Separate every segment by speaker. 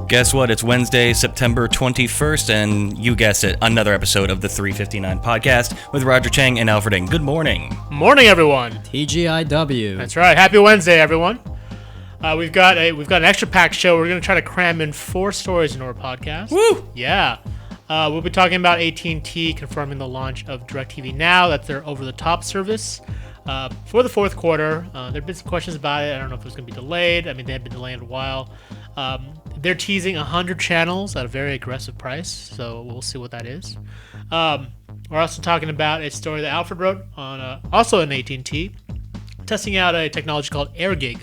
Speaker 1: Guess what? It's Wednesday, September 21st, and you guessed it, another episode of the 359 podcast with Roger Chang and Alfred Ng. Good morning.
Speaker 2: Morning, everyone.
Speaker 3: TGIW.
Speaker 2: That's right. Happy Wednesday, everyone. We've got an extra packed show. We're going to try to cram in 4 stories into our podcast.
Speaker 1: Woo!
Speaker 2: Yeah. We'll be talking about AT&T confirming the launch of DirecTV Now. That's their over-the-top service for the fourth quarter. There have been some questions about it. I don't know if it was going to be delayed. I mean, they have been delayed a while. They're teasing 100 channels at a very aggressive price, so we'll see what that is. We're also talking about a story that Alfred wrote on also on AT&T, testing out a technology called AirGig,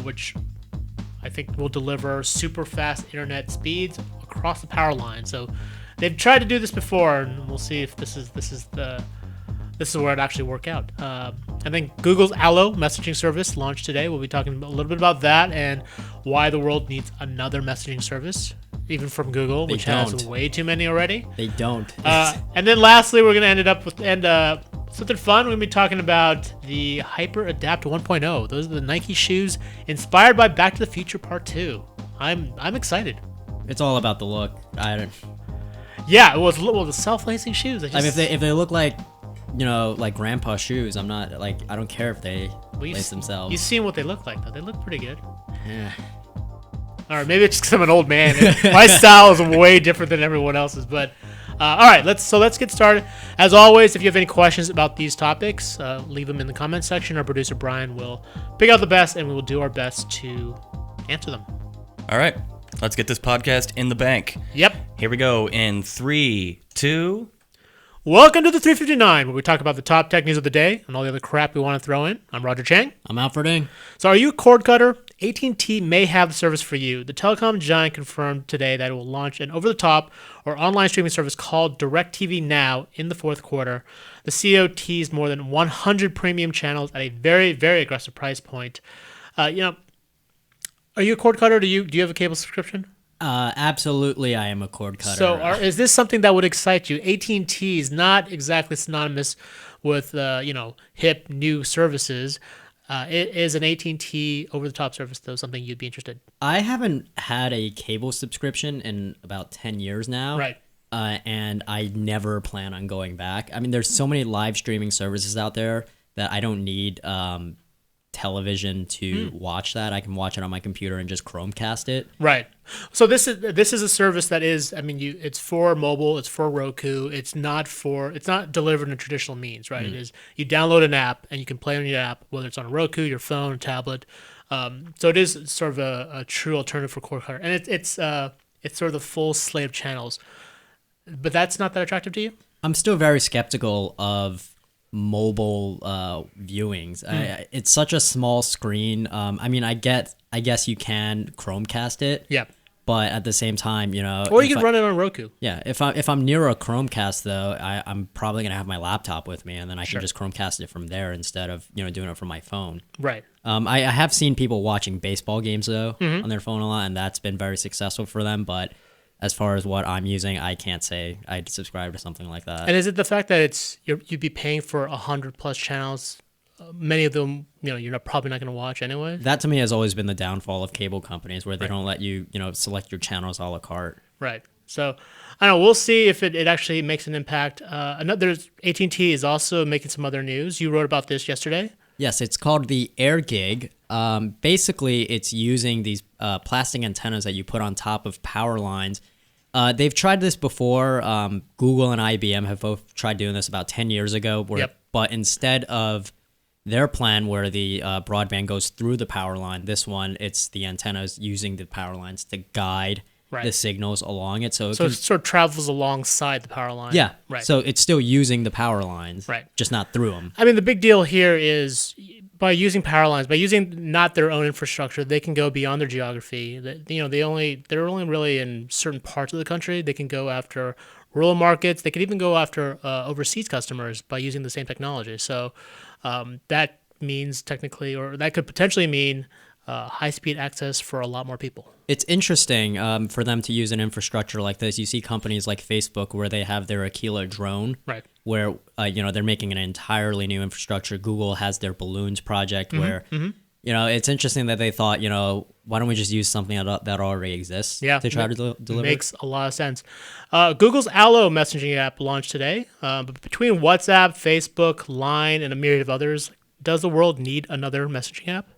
Speaker 2: which I think will deliver super fast internet speeds across the power line. So they've tried to do this before, and we'll see if this is where it actually work out. I think Google's Allo messaging service launched today. We'll be talking a little bit about that and why the world needs another messaging service, even from Google, which has way too many already.
Speaker 3: They don't.
Speaker 2: And then lastly, we're going to end with something fun. We're going to be talking about the Hyper Adapt 1.0. Those are the Nike shoes inspired by Back to the Future Part 2. I'm excited.
Speaker 3: It's all about the look.
Speaker 2: Yeah, the self-lacing shoes.
Speaker 3: If they look like, like grandpa shoes, I don't care if they lace themselves.
Speaker 2: You've seen what they look like, though. They look pretty good.
Speaker 3: Yeah.
Speaker 2: All right, maybe it's just because I'm an old man. My style is way different than everyone else's. But all right, let's get started. As always, if you have any questions about these topics, leave them in the comments section. Our producer Brian will pick out the best, and we will do our best to answer them.
Speaker 1: All right, let's get this podcast in the bank.
Speaker 2: Yep.
Speaker 1: Here we go in 3, 2...
Speaker 2: Welcome to the 359, where we talk about the top tech news of the day and all the other crap we want to throw in. I'm Roger Chang.
Speaker 3: I'm Alfred Ng.
Speaker 2: So are you a cord cutter? AT&T may have the service for you. The telecom giant confirmed today that it will launch an over-the-top or online streaming service called DirecTV Now in the fourth quarter. The CEO teased more than 100 premium channels at a very, very aggressive price point. Are you a cord cutter? Do you have a cable subscription?
Speaker 3: Absolutely, I am a cord cutter.
Speaker 2: So is this something that would excite you? AT&T is not exactly synonymous with, hip new services. It is an AT&T over-the-top service, though, something you'd be interested in.
Speaker 3: I haven't had a cable subscription in about 10 years now.
Speaker 2: Right.
Speaker 3: And I never plan on going back. I mean, there's so many live streaming services out there that I don't need television to watch that. I can watch it on my computer and just Chromecast it.
Speaker 2: Right. So this is a service that is, it's for mobile, it's for Roku, it's not delivered in a traditional means, right? It is, you download an app and you can play on your app, whether it's on a Roku, your phone, tablet. So it is sort of a true alternative for cord cutter, and it's sort of the full slate of channels. But that's not that attractive to you?
Speaker 3: I'm still very skeptical of mobile viewings. It's such a small screen. I guess you can Chromecast it.
Speaker 2: Yeah.
Speaker 3: But at the same time,
Speaker 2: or you can run it on Roku.
Speaker 3: Yeah. If I'm near a Chromecast though, I'm probably gonna have my laptop with me, and then I can just Chromecast it from there instead of doing it from my phone.
Speaker 2: Right.
Speaker 3: I have seen people watching baseball games though on their phone a lot, and that's been very successful for them. But as far as what I'm using, I can't say I'd subscribe to something like that.
Speaker 2: And is it the fact that you'd be paying for 100+ channels? Many of them, you're probably not going to watch anyway.
Speaker 3: That to me has always been the downfall of cable companies, where they don't let you, select your channels a la carte.
Speaker 2: Right. So, I don't know. We'll see if it actually makes an impact. AT&T is also making some other news. You wrote about this yesterday.
Speaker 3: Yes, it's called the AirGig. Basically, it's using these plastic antennas that you put on top of power lines. They've tried this before. Google and IBM have both tried doing this about 10 years ago. But instead of their plan where the broadband goes through the power line, this one, it's the antennas using the power lines to guide the signals along it. So it
Speaker 2: sort of travels alongside the power line.
Speaker 3: Yeah.
Speaker 2: Right.
Speaker 3: So it's still using the power lines.
Speaker 2: Right.
Speaker 3: Just not through them.
Speaker 2: I mean, the big deal here is by using power lines, by using not their own infrastructure, they can go beyond their geography. They're only really in certain parts of the country. They can go after rural markets. They could even go after overseas customers by using the same technology. So that means technically, or that could potentially mean high-speed access for a lot more people.
Speaker 3: It's interesting for them to use an infrastructure like this. You see companies like Facebook where they have their Aquila drone,
Speaker 2: right?
Speaker 3: Where they're making an entirely new infrastructure. Google has their Balloons project where It's interesting that they thought, why don't we just use something that already exists to try to deliver?
Speaker 2: Makes a lot of sense. Google's Allo messaging app launched today. But between WhatsApp, Facebook, Line, and a myriad of others, does the world need another messaging app?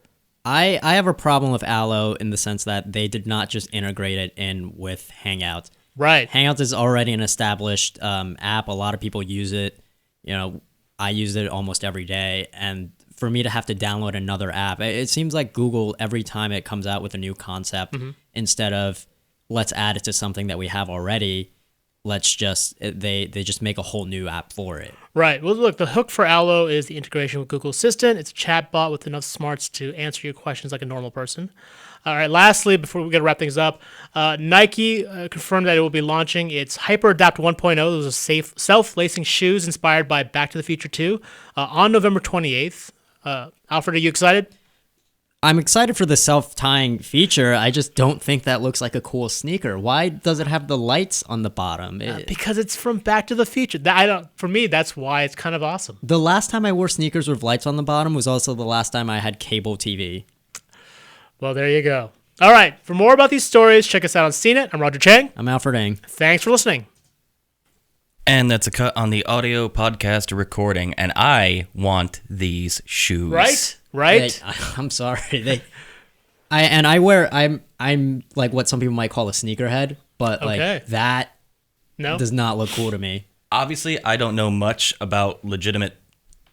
Speaker 3: I have a problem with Allo in the sense that they did not just integrate it in with Hangouts.
Speaker 2: Right.
Speaker 3: Hangouts is already an established app. A lot of people use it. I use it almost every day. And for me to have to download another app, it seems like Google, every time it comes out with a new concept, instead of let's add it to something that we have already, they just make a whole new app for it.
Speaker 2: Right. Well, look, the hook for Allo is the integration with Google Assistant. It's a chat bot with enough smarts to answer your questions like a normal person. All right, lastly, before we wrap things up, Nike confirmed that it will be launching its Hyper Adapt 1.0. Those are safe self-lacing shoes inspired by Back to the Future 2 on November 28th. Alfred, are you excited?
Speaker 3: I'm excited for the self-tying feature. I just don't think that looks like a cool sneaker. Why does it have the lights on the bottom?
Speaker 2: Because it's from Back to the Future. For me, that's why it's kind of awesome.
Speaker 3: The last time I wore sneakers with lights on the bottom was also the last time I had cable TV.
Speaker 2: Well, there you go. All right. For more about these stories, check us out on CNET. I'm Roger Chang.
Speaker 3: I'm Alfred Ng.
Speaker 2: Thanks for listening.
Speaker 1: And that's a cut on the audio podcast recording. And I want these shoes.
Speaker 2: Right?
Speaker 3: I'm sorry. I'm like what some people might call a sneakerhead, but like that does not look cool to me.
Speaker 1: Obviously, I don't know much about legitimate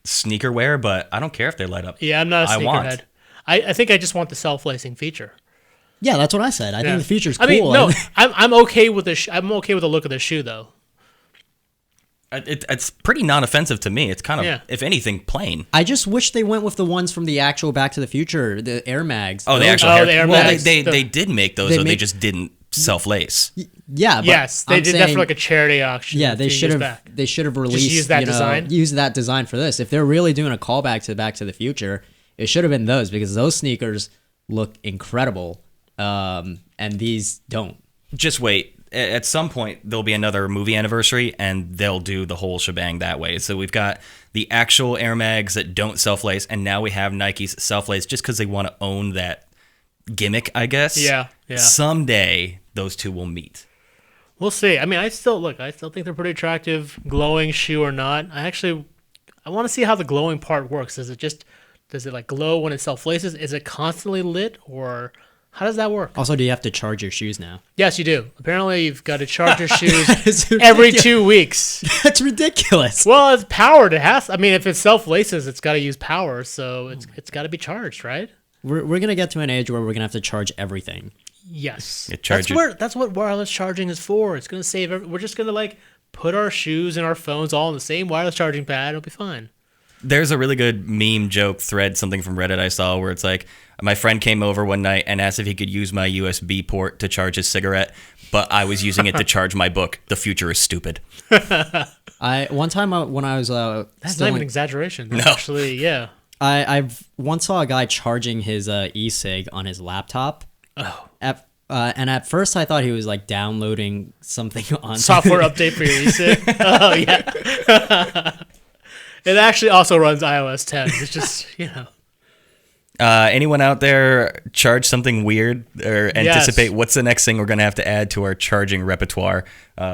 Speaker 1: sneaker wear, but I don't care if they light up.
Speaker 2: Yeah, I'm not a sneakerhead. I think I just want the self-lacing feature.
Speaker 3: Yeah, that's what I said. I think the feature's cool.
Speaker 2: I mean, no, I'm okay with I'm okay with the look of the shoe, though.
Speaker 1: It's pretty non-offensive to me. It's kind of, if anything, plain.
Speaker 3: I just wish they went with the ones from the actual Back to the Future, the Air Mags.
Speaker 1: Oh, the actual Air
Speaker 2: Mags.
Speaker 1: Well, they did make those, though. They just didn't self-lace.
Speaker 3: Yeah, but
Speaker 2: yes, they did that for like a charity auction.
Speaker 3: Yeah, they should have released.
Speaker 2: Just use that design.
Speaker 3: Use that design for this. If they're really doing a callback to Back to the Future, it should have been those, because those sneakers look incredible, and these don't.
Speaker 1: Just wait. At some point, there'll be another movie anniversary, and they'll do the whole shebang that way. So we've got the actual Air Mags that don't self-lace, and now we have Nike's self-lace just because they want to own that gimmick, I guess.
Speaker 2: Yeah.
Speaker 1: Someday, those two will meet.
Speaker 2: We'll see. I mean, I still think they're pretty attractive, glowing shoe or not. I want to see how the glowing part works. Does it like glow when it self-laces? Is it constantly lit, or how does that work?
Speaker 3: Also, do you have to charge your shoes now?
Speaker 2: Yes, you do. Apparently, you've got to charge your shoes every 2 weeks.
Speaker 3: That's ridiculous.
Speaker 2: Well, it's powered. If it self-laces, it's got to use power, so it's got to be charged, right?
Speaker 3: We're gonna get to an age where we're gonna have to charge everything.
Speaker 2: Yes.
Speaker 1: That's
Speaker 2: what wireless charging is for. It's gonna save. We're just gonna put our shoes and our phones all in the same wireless charging pad. It'll be fine.
Speaker 1: There's a really good meme joke thread, something from Reddit I saw, where it's like, my friend came over one night and asked if he could use my USB port to charge his cigarette, but I was using it to charge my book. The future is stupid.
Speaker 3: One time when I was
Speaker 2: that's not even an exaggeration. That's
Speaker 1: No.
Speaker 2: actually, yeah.
Speaker 3: I once saw a guy charging his e-cig on his laptop.
Speaker 2: Oh.
Speaker 3: And at first I thought he was like downloading something on
Speaker 2: Software update for your e-cig. Oh yeah. It actually also runs iOS 10. It's just,
Speaker 1: Anyone out there charge something weird or anticipate what's the next thing we're going to have to add to our charging repertoire?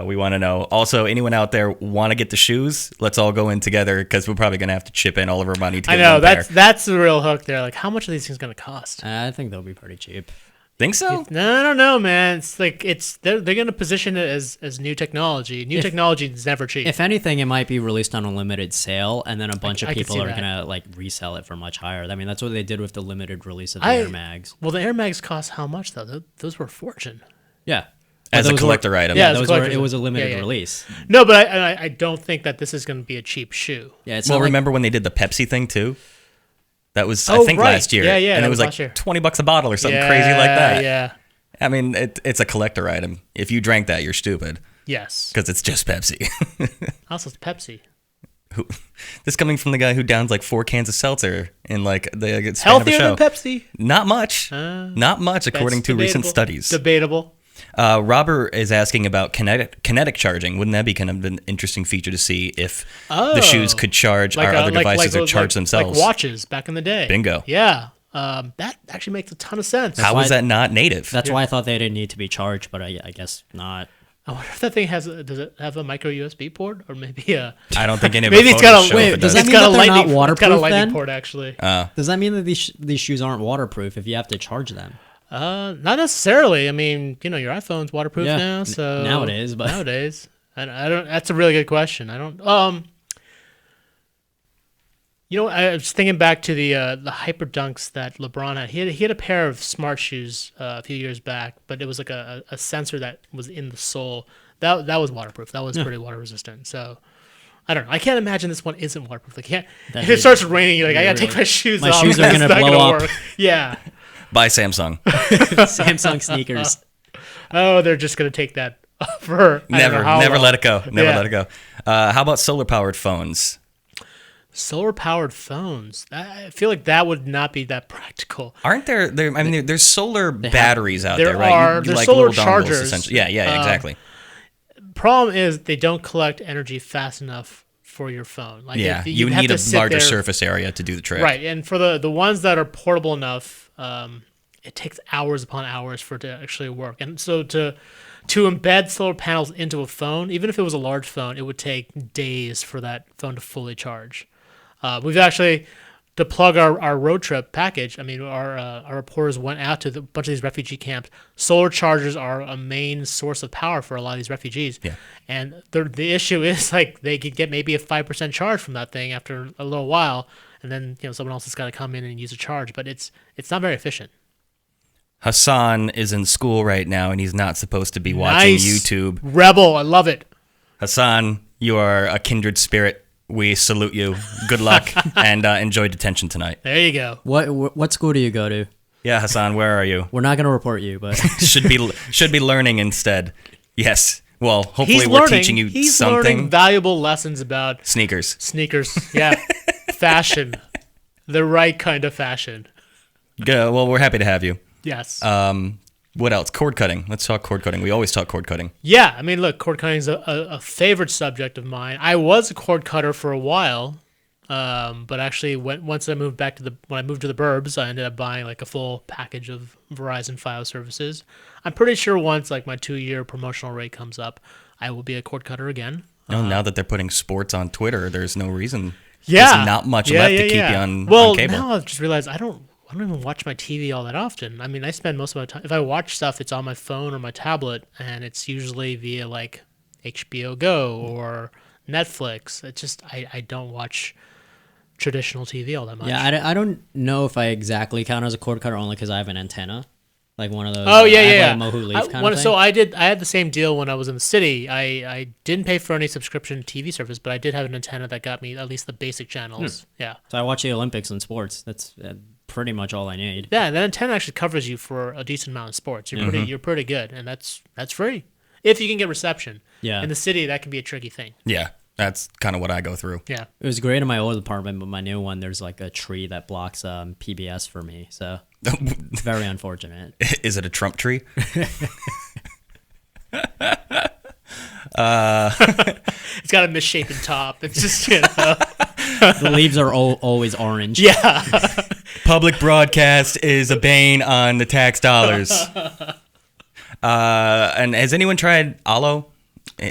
Speaker 1: We want to know. Also, anyone out there want to get the shoes? Let's all go in together, because we're probably going to have to chip in all of our money to get one pair.
Speaker 2: That's the real hook there. Like, how much are these things going to cost?
Speaker 3: I think they'll be pretty cheap.
Speaker 1: Think so?
Speaker 2: No, I don't know, man. It's like they're going to position it as new technology. Technology is never cheap.
Speaker 3: If anything, it might be released on a limited sale, and then a bunch of people are
Speaker 2: gonna
Speaker 3: resell it for much higher. I mean, that's what they did with the limited release of the Air Mags.
Speaker 2: Well, the Air Mags cost how much though? Those were a fortune.
Speaker 3: Yeah.
Speaker 1: As a collector item.
Speaker 2: Yeah,
Speaker 3: it was a limited release.
Speaker 2: No, but I don't think that this is going to be a cheap shoe.
Speaker 3: Yeah.
Speaker 1: Remember when they did the Pepsi thing too? That was, I think, last year.
Speaker 2: Yeah,
Speaker 1: and it was like $20 a bottle or something crazy like that.
Speaker 2: Yeah.
Speaker 1: I mean, it's a collector item. If you drank that, you're stupid.
Speaker 2: Yes.
Speaker 1: Because it's just Pepsi.
Speaker 2: Also, it's Pepsi.
Speaker 1: This coming from the guy who downs like 4 cans of seltzer in like the span of a show.
Speaker 2: Healthier than Pepsi?
Speaker 1: Not much. Not much, according to recent studies.
Speaker 2: Debatable.
Speaker 1: Robert is asking about kinetic charging. Wouldn't that be kind of an interesting feature to see if the shoes could charge our other devices or charge themselves?
Speaker 2: Like watches back in the day.
Speaker 1: Bingo.
Speaker 2: Yeah. That actually makes a ton of sense.
Speaker 1: How is that not native?
Speaker 3: That's why I thought they didn't need to be charged, but I guess not.
Speaker 2: I wonder if that thing does it have a micro USB port or maybe a?
Speaker 1: I don't think any of
Speaker 2: Maybe
Speaker 1: the
Speaker 2: it's got
Speaker 1: photos
Speaker 2: a
Speaker 1: show if
Speaker 3: wait,
Speaker 1: it
Speaker 3: does
Speaker 1: does.
Speaker 3: that
Speaker 2: It's
Speaker 3: mean
Speaker 2: got a
Speaker 3: that they're
Speaker 2: lightning.
Speaker 3: not
Speaker 2: It's got a
Speaker 3: waterproof
Speaker 2: lightning
Speaker 3: then?
Speaker 2: port actually.
Speaker 3: Does that mean that these shoes aren't waterproof if you have to charge them?
Speaker 2: Not necessarily. I mean, your iPhone's waterproof
Speaker 3: Yeah,
Speaker 2: now, so
Speaker 3: now it is, but-
Speaker 2: nowadays, I don't. That's a really good question. I don't. I was thinking back to the Hyper Dunks that LeBron had. He had a pair of smart shoes a few years back, but it was like a sensor that was in the sole. That was waterproof. That was pretty water resistant. So I don't know. I can't imagine this one isn't waterproof. If it starts raining, you're like, I gotta take my shoes off.
Speaker 3: My shoes are gonna
Speaker 2: It's not
Speaker 3: blow up.
Speaker 2: work. Yeah.
Speaker 1: By Samsung.
Speaker 3: Samsung sneakers.
Speaker 2: Oh, they're just gonna take that for
Speaker 1: Never let it go. Never
Speaker 2: Yeah.
Speaker 1: let it go. How about solar powered phones?
Speaker 2: Solar powered phones. I feel like that would not be that practical.
Speaker 1: Aren't there? I mean, there's solar batteries out there, right?
Speaker 2: are. There's solar
Speaker 1: little dongles,
Speaker 2: chargers.
Speaker 1: essentially. Yeah, exactly.
Speaker 2: Problem is they don't collect energy fast enough for your phone. Like
Speaker 1: Yeah,
Speaker 2: you
Speaker 1: you
Speaker 2: have
Speaker 1: need
Speaker 2: to
Speaker 1: a
Speaker 2: sit
Speaker 1: larger
Speaker 2: there-
Speaker 1: surface area to do the trick.
Speaker 2: Right, and for the ones that are portable enough, it takes hours upon hours for it to actually work. And so to embed solar panels into a phone, even if it was a large phone, it would take days for that phone to fully charge. We've actually, to plug our road trip package, I mean, our reporters went out to a bunch of these refugee camps. Solar chargers are a main source of power for a lot of these refugees.
Speaker 1: Yeah.
Speaker 2: And the issue is like they could get maybe a 5% charge from that thing after a little while, and then someone else has got to come in and use a charge. But it's not very efficient.
Speaker 1: Hassan is in school right now, and he's not supposed to be watching
Speaker 2: Nice.
Speaker 1: YouTube.
Speaker 2: Rebel, I love it.
Speaker 1: Hassan, you are a kindred spirit. We salute you. Good luck, and enjoy detention tonight.
Speaker 2: There you go.
Speaker 3: What school do you go to?
Speaker 1: Yeah, Hassan, where are you?
Speaker 3: We're not going to report you, but
Speaker 1: should be learning instead. Yes. Well, hopefully
Speaker 2: He's
Speaker 1: we're
Speaker 2: learning.
Speaker 1: teaching you
Speaker 2: He's
Speaker 1: something.
Speaker 2: learning valuable lessons about
Speaker 1: Sneakers.
Speaker 2: Yeah, fashion, the right kind of fashion.
Speaker 1: Good. Well, we're happy to have you.
Speaker 2: Yes.
Speaker 1: What else? Cord cutting. Let's talk cord cutting. We always talk cord cutting.
Speaker 2: Yeah, I mean, look, cord cutting is a favorite subject of mine. I was a cord cutter for a while, but actually, once I moved when I moved to the burbs, I ended up buying like a full package of Verizon Fios services. I'm pretty sure once like my 2-year promotional rate comes up, I will be a cord cutter again.
Speaker 1: Now that they're putting sports on Twitter, there's no reason.
Speaker 2: Yeah,
Speaker 1: There's not much left to keep you on cable.
Speaker 2: Now I've just realized I don't even watch my TV all that often. I mean, I spend most of my time, if I watch stuff, it's on my phone or my tablet, and it's usually via like HBO Go or Netflix. It's just, I don't watch traditional TV all that much.
Speaker 3: yeah, I don't know if I exactly count as a cord cutter only because I have an antenna, like one of those.
Speaker 2: Oh yeah,
Speaker 3: I have
Speaker 2: yeah.
Speaker 3: like a Mohu Leaf kind of thing.
Speaker 2: So I had the same deal when I was in the city. I didn't pay for any subscription TV service, but I did have an antenna that got me at least the basic channels. Yeah.
Speaker 3: So I watch the Olympics and sports. That's pretty much all I need.
Speaker 2: Yeah, that antenna actually covers you for a decent amount of sports. You're pretty good, and that's free if you can get reception.
Speaker 3: Yeah.
Speaker 2: In the city, that can be a tricky thing.
Speaker 1: Yeah, that's kind of what I go through.
Speaker 2: Yeah.
Speaker 3: It was great in my old apartment, but my new one, there's like a tree that blocks PBS for me. So it's very unfortunate.
Speaker 1: Is it a Trump tree?
Speaker 2: It's got a misshapen top. It's just
Speaker 3: The leaves are always orange.
Speaker 2: yeah.
Speaker 1: Public broadcast is a bane on the tax dollars. And has anyone tried Allo,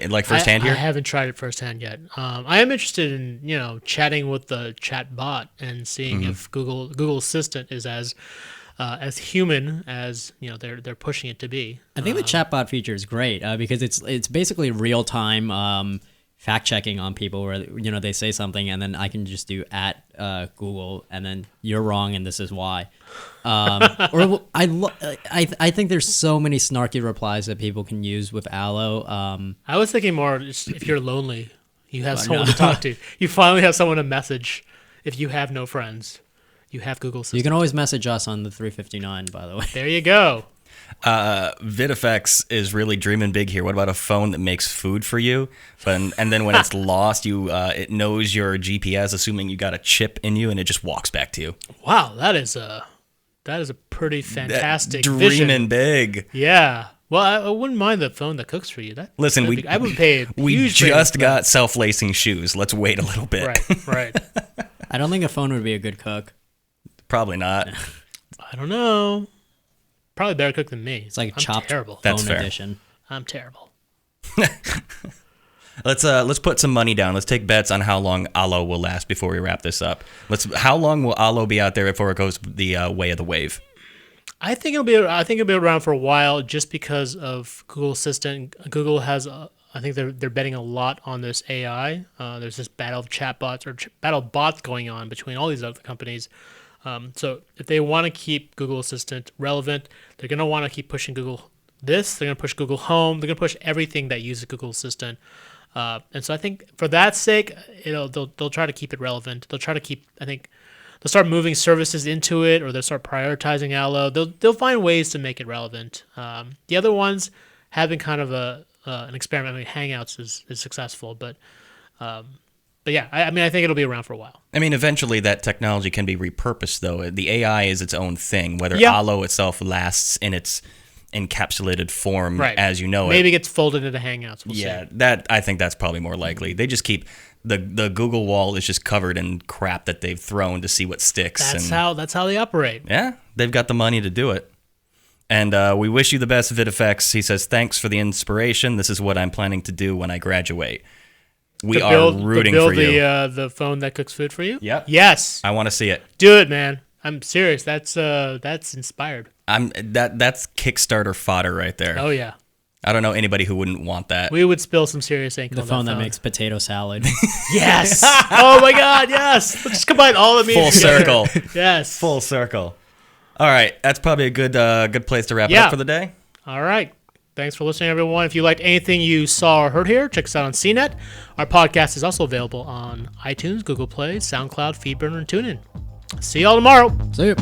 Speaker 1: like firsthand
Speaker 2: I
Speaker 1: here?
Speaker 2: haven't tried it firsthand yet. I am interested in chatting with the chat bot and seeing if Google Assistant is as human as they're pushing it to be.
Speaker 3: I think the chatbot feature is great because it's basically real time fact checking on people where they say something and then I can just do at Google and then you're wrong and this is why. Or I think there's so many snarky replies that people can use with Allo.
Speaker 2: I was thinking more just if you're lonely, you have someone to talk to. You finally have someone to message. If you have no friends, you have Google Assistant.
Speaker 3: You can always message us on the 359, by the way.
Speaker 2: There you go.
Speaker 1: VidFX is really dreaming big here. What about a phone that makes food for you, and then when it's lost, it knows your GPS, assuming you got a chip in you, and it just walks back to you.
Speaker 2: Wow, that is a pretty fantastic
Speaker 1: Dreaming
Speaker 2: vision.
Speaker 1: big.
Speaker 2: Yeah. Well, I wouldn't mind the phone that cooks for you.
Speaker 1: Listen,
Speaker 2: I would pay.
Speaker 1: We just got self-lacing shoes. Let's wait a little bit.
Speaker 2: Right.
Speaker 3: I don't think a phone would be a good cook.
Speaker 1: Probably not.
Speaker 2: I don't know. Probably better cook than me.
Speaker 3: It's like
Speaker 2: I'm
Speaker 3: chopped
Speaker 2: terrible.
Speaker 1: That's
Speaker 3: bone
Speaker 1: fair.
Speaker 3: edition.
Speaker 2: I'm terrible.
Speaker 1: Let's put some money down. Let's take bets on how long Allo will last before we wrap this up. How long will Allo be out there before it goes the way of the wave?
Speaker 2: I think it'll be around for a while, just because of Google Assistant. Google has, I think they're betting a lot on this AI. There's this battle of chatbots or battle of bots going on between all these other companies. So if they want to keep Google Assistant relevant, they're going to want to keep pushing Google this. They're going to push Google Home. They're going to push everything that uses Google Assistant. And so I think for that sake, they'll try to keep it relevant. They'll try to keep, I think, they'll start moving services into it, or they'll start prioritizing Allo. They'll find ways to make it relevant. The other ones have been kind of an experiment. I mean, Hangouts is successful, but yeah, I mean, I think it'll be around for a while.
Speaker 1: I mean, eventually that technology can be repurposed, though. The AI is its own thing. Whether
Speaker 2: Yeah.
Speaker 1: Allo itself lasts in its encapsulated form
Speaker 2: Right.
Speaker 1: as you know
Speaker 2: Maybe
Speaker 1: it.
Speaker 2: it gets folded into Hangouts. We'll
Speaker 1: Yeah,
Speaker 2: see.
Speaker 1: I think that's probably more likely. They just keep the Google wall is just covered in crap that they've thrown to see what sticks.
Speaker 2: That's how they operate.
Speaker 1: Yeah, they've got the money to do it. And we wish you the best, VidFX. He says, thanks for the inspiration. This is what I'm planning to do when I graduate. We are rooting for you.
Speaker 2: The phone that cooks food for you.
Speaker 1: Yep.
Speaker 2: Yes.
Speaker 1: I want to see it.
Speaker 2: Do it, man. I'm serious. That's inspired.
Speaker 1: That's Kickstarter fodder right there.
Speaker 2: Oh yeah.
Speaker 1: I don't know anybody who wouldn't want that.
Speaker 2: We would spill some serious ink
Speaker 3: The
Speaker 2: on
Speaker 3: phone
Speaker 2: that
Speaker 3: that
Speaker 2: phone.
Speaker 3: makes potato salad.
Speaker 2: Yes. Oh my God. Yes. Let's just combine all the media
Speaker 1: Full
Speaker 2: together.
Speaker 1: circle.
Speaker 2: Yes.
Speaker 1: Full circle. All right, that's probably a good place to wrap it
Speaker 2: Yeah.
Speaker 1: up for the day.
Speaker 2: All right. Thanks for listening, everyone. If you liked anything you saw or heard here, check us out on CNET. Our podcast is also available on iTunes, Google Play, SoundCloud, Feedburner, and TuneIn. See y'all tomorrow.
Speaker 3: See you.